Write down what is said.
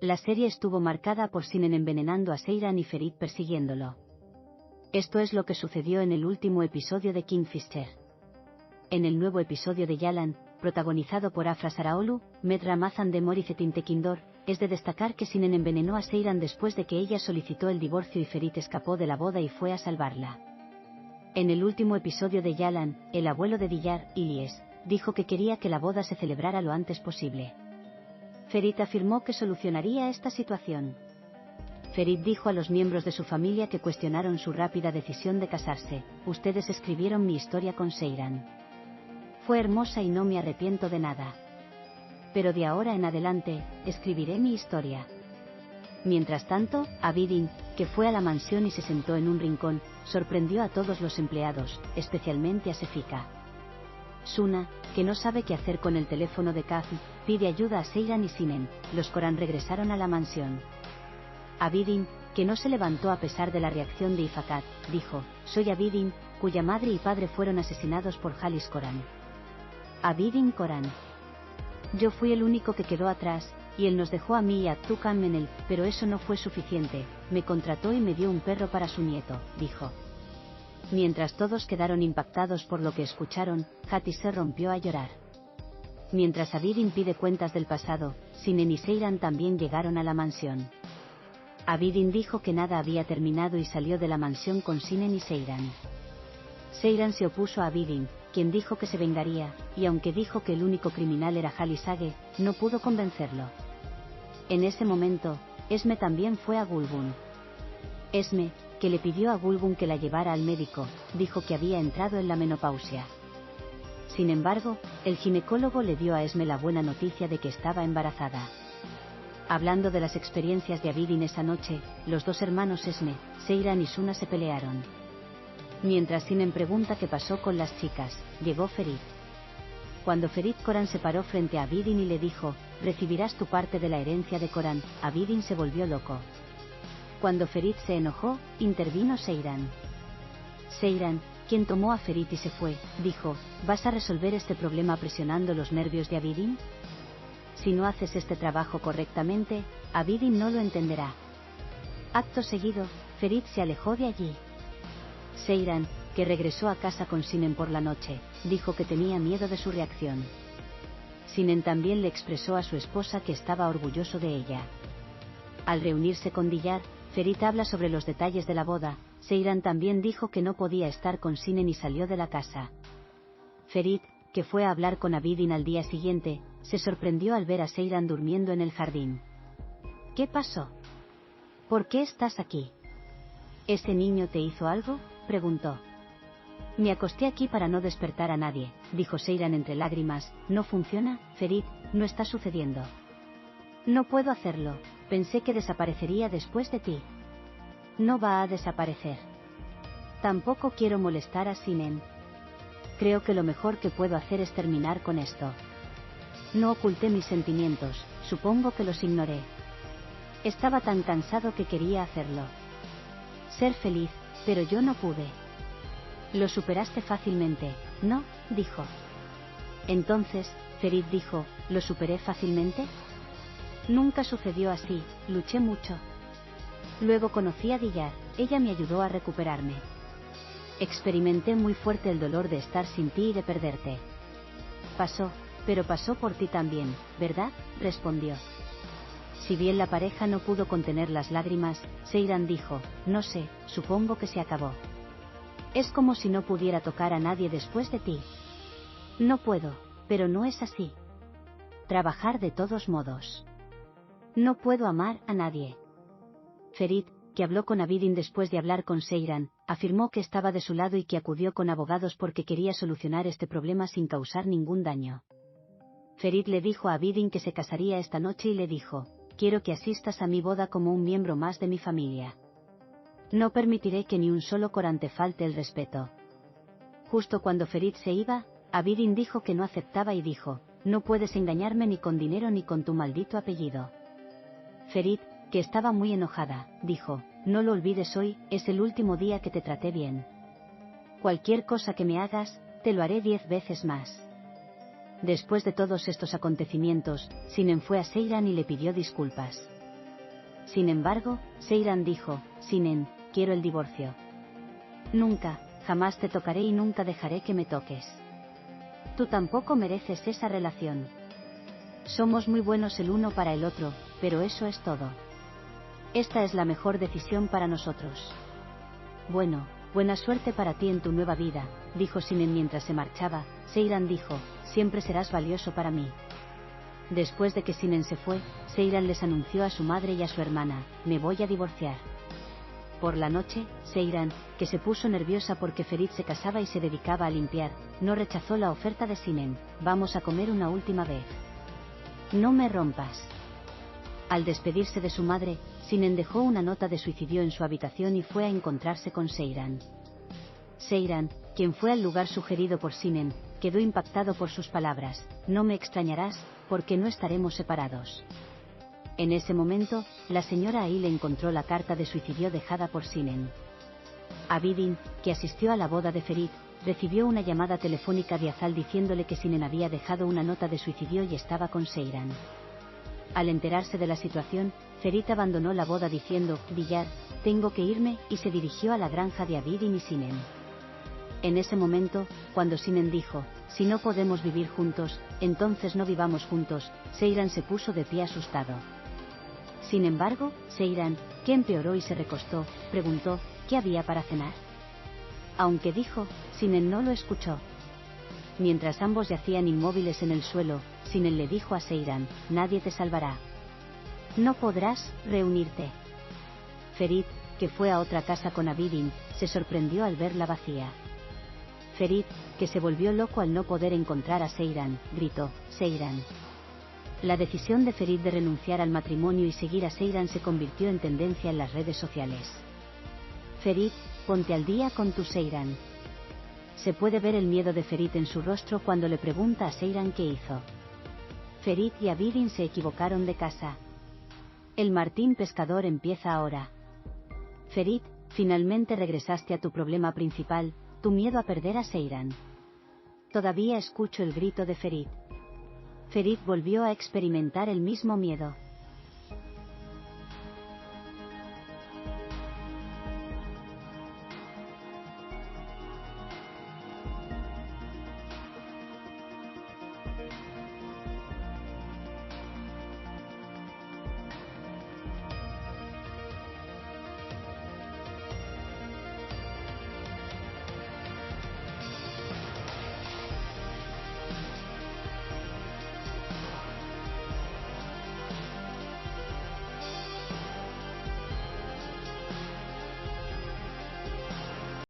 La serie estuvo marcada por Sinan envenenando a Seyran y Ferit persiguiéndolo. Esto es lo que sucedió en el último episodio de Kingfisher. En el nuevo episodio de Yalan, protagonizado por Afra Saraolu, Med Ramazan de Moricetin Tekindor, es de destacar que Sinan envenenó a Seyran después de que ella solicitó el divorcio y Ferit escapó de la boda y fue a salvarla. En el último episodio de Yalan, el abuelo de Diyar, Ilyes, dijo que quería que la boda se celebrara lo antes posible. Ferit afirmó que solucionaría esta situación. Ferit dijo a los miembros de su familia que cuestionaron su rápida decisión de casarse: ustedes escribieron mi historia con Seyran. Fue hermosa y no me arrepiento de nada. Pero de ahora en adelante, escribiré mi historia. Mientras tanto, Abidin, que fue a la mansión y se sentó en un rincón, sorprendió a todos los empleados, especialmente a Sefika. Suna, que no sabe qué hacer con el teléfono de Kazm, pide ayuda a Seyran y Sinan. Los Koran regresaron a la mansión. Abidin, que no se levantó a pesar de la reacción de Ifakat, dijo: soy Abidin, cuya madre y padre fueron asesinados por Halis Koran. Abidin Koran. Yo fui el único que quedó atrás, y él nos dejó a mí y a Tukan Menel, pero eso no fue suficiente, me contrató y me dio un perro para su nieto, dijo. Mientras todos quedaron impactados por lo que escucharon, Hati se rompió a llorar. Mientras Abidin pide cuentas del pasado, Sinan y Seyran también llegaron a la mansión. Abidin dijo que nada había terminado y salió de la mansión con Sinan y Seyran. Seyran se opuso a Abidin, quien dijo que se vengaría, y aunque dijo que el único criminal era Halis Sage, no pudo convencerlo. En ese momento, Esme también fue a Gulbun. Esme, que le pidió a Gulbun que la llevara al médico, dijo que había entrado en la menopausia. Sin embargo, el ginecólogo le dio a Esme la buena noticia de que estaba embarazada. Hablando de las experiencias de Abidin esa noche, los dos hermanos Esme, Seyran y Suna se pelearon. Mientras Sinan pregunta qué pasó con las chicas, llegó Ferit. Cuando Ferit Koran se paró frente a Abidin y le dijo: recibirás tu parte de la herencia de Koran, Abidin se volvió loco. Cuando Ferit se enojó, intervino Seyran. Seyran, quien tomó a Ferit y se fue, dijo: ¿vas a resolver este problema presionando los nervios de Abidin? Si no haces este trabajo correctamente, Abidin no lo entenderá. Acto seguido, Ferit se alejó de allí. Seyran, que regresó a casa con Sinan por la noche, dijo que tenía miedo de su reacción. Sinan también le expresó a su esposa que estaba orgulloso de ella. Al reunirse con Diyar, Ferit habla sobre los detalles de la boda. Seyran también dijo que no podía estar con Sinan y salió de la casa. Ferit, que fue a hablar con Abidin al día siguiente, se sorprendió al ver a Seyran durmiendo en el jardín. ¿Qué pasó? ¿Por qué estás aquí? ¿Ese niño te hizo algo?, preguntó. Me acosté aquí para no despertar a nadie, dijo Seyran entre lágrimas. ¿No funciona, Ferit? No está sucediendo. No puedo hacerlo, pensé que desaparecería después de ti. No va a desaparecer. Tampoco quiero molestar a Sinan. Creo que lo mejor que puedo hacer es terminar con esto. No oculté mis sentimientos, supongo que los ignoré. Estaba tan cansado que quería hacerlo. Ser feliz, pero yo no pude. Lo superaste fácilmente, ¿no?, dijo. Entonces, Ferit dijo: ¿lo superé fácilmente? Nunca sucedió así, luché mucho. Luego conocí a Diyar, ella me ayudó a recuperarme. Experimenté muy fuerte el dolor de estar sin ti y de perderte. Pasó, pero pasó por ti también, ¿verdad?, respondió. Si bien la pareja no pudo contener las lágrimas, Seyran dijo: no sé, supongo que se acabó. Es como si no pudiera tocar a nadie después de ti. No puedo, pero no es así. Trabajar de todos modos. No puedo amar a nadie. Ferit, que habló con Abidin después de hablar con Seyran, afirmó que estaba de su lado y que acudió con abogados porque quería solucionar este problema sin causar ningún daño. Ferit le dijo a Abidin que se casaría esta noche y le dijo: quiero que asistas a mi boda como un miembro más de mi familia. No permitiré que ni un solo Koran te falte el respeto. Justo cuando Ferit se iba, Abidin dijo que no aceptaba y dijo: no puedes engañarme ni con dinero ni con tu maldito apellido. Ferit, que estaba muy enojada, dijo: no lo olvides, hoy es el último día que te traté bien. Cualquier cosa que me hagas, te lo haré 10 veces más. Después de todos estos acontecimientos, Sinan fue a Seyran y le pidió disculpas. Sin embargo, Seiran dijo, Sinan, quiero el divorcio. Nunca, jamás te tocaré y nunca dejaré que me toques. Tú tampoco mereces esa relación. Somos muy buenos el uno para el otro, pero eso es todo. Esta es la mejor decisión para nosotros. Bueno, buena suerte para ti en tu nueva vida, dijo Sinan mientras se marchaba. Seiran dijo, siempre serás valioso para mí. Después de que Sinan se fue, Seiran les anunció a su madre y a su hermana, me voy a divorciar. Por la noche, Seiran, que se puso nerviosa porque Ferit se casaba y se dedicaba a limpiar, no rechazó la oferta de Sinan, vamos a comer una última vez. No me rompas. Al despedirse de su madre, Sinan dejó una nota de suicidio en su habitación y fue a encontrarse con Seiran. Seiran, quien fue al lugar sugerido por Sinan, quedó impactado por sus palabras, no me extrañarás, porque no estaremos separados. En ese momento, la señora Aile encontró la carta de suicidio dejada por Sinan. Abidin, que asistió a la boda de Ferit, recibió una llamada telefónica de Azal diciéndole que Sinan había dejado una nota de suicidio y estaba con Seiran. Al enterarse de la situación, Ferit abandonó la boda diciendo, Villar, tengo que irme, y se dirigió a la granja de Abidin y Sinan. En ese momento, cuando Sinan dijo, si no podemos vivir juntos, entonces no vivamos juntos, Seiran se puso de pie asustado. Sin embargo, Seiran, que empeoró y se recostó, preguntó, ¿qué había para cenar? Aunque dijo, Sinan no lo escuchó. Mientras ambos yacían inmóviles en el suelo, Sinan le dijo a Seiran, nadie te salvará. No podrás reunirte. Ferit, que fue a otra casa con Abidin, se sorprendió al verla vacía. Ferit, que se volvió loco al no poder encontrar a Seiran, gritó, Seiran. La decisión de Ferit de renunciar al matrimonio y seguir a Seiran se convirtió en tendencia en las redes sociales. Ferit, ponte al día con tu Seiran. Se puede ver el miedo de Ferit en su rostro cuando le pregunta a Seiran qué hizo. Ferit y Abidin se equivocaron de casa. El Martín pescador empieza ahora. Ferit, finalmente regresaste a tu problema principal, tu miedo a perder a Seiran. Todavía escucho el grito de Ferit. Ferit volvió a experimentar el mismo miedo.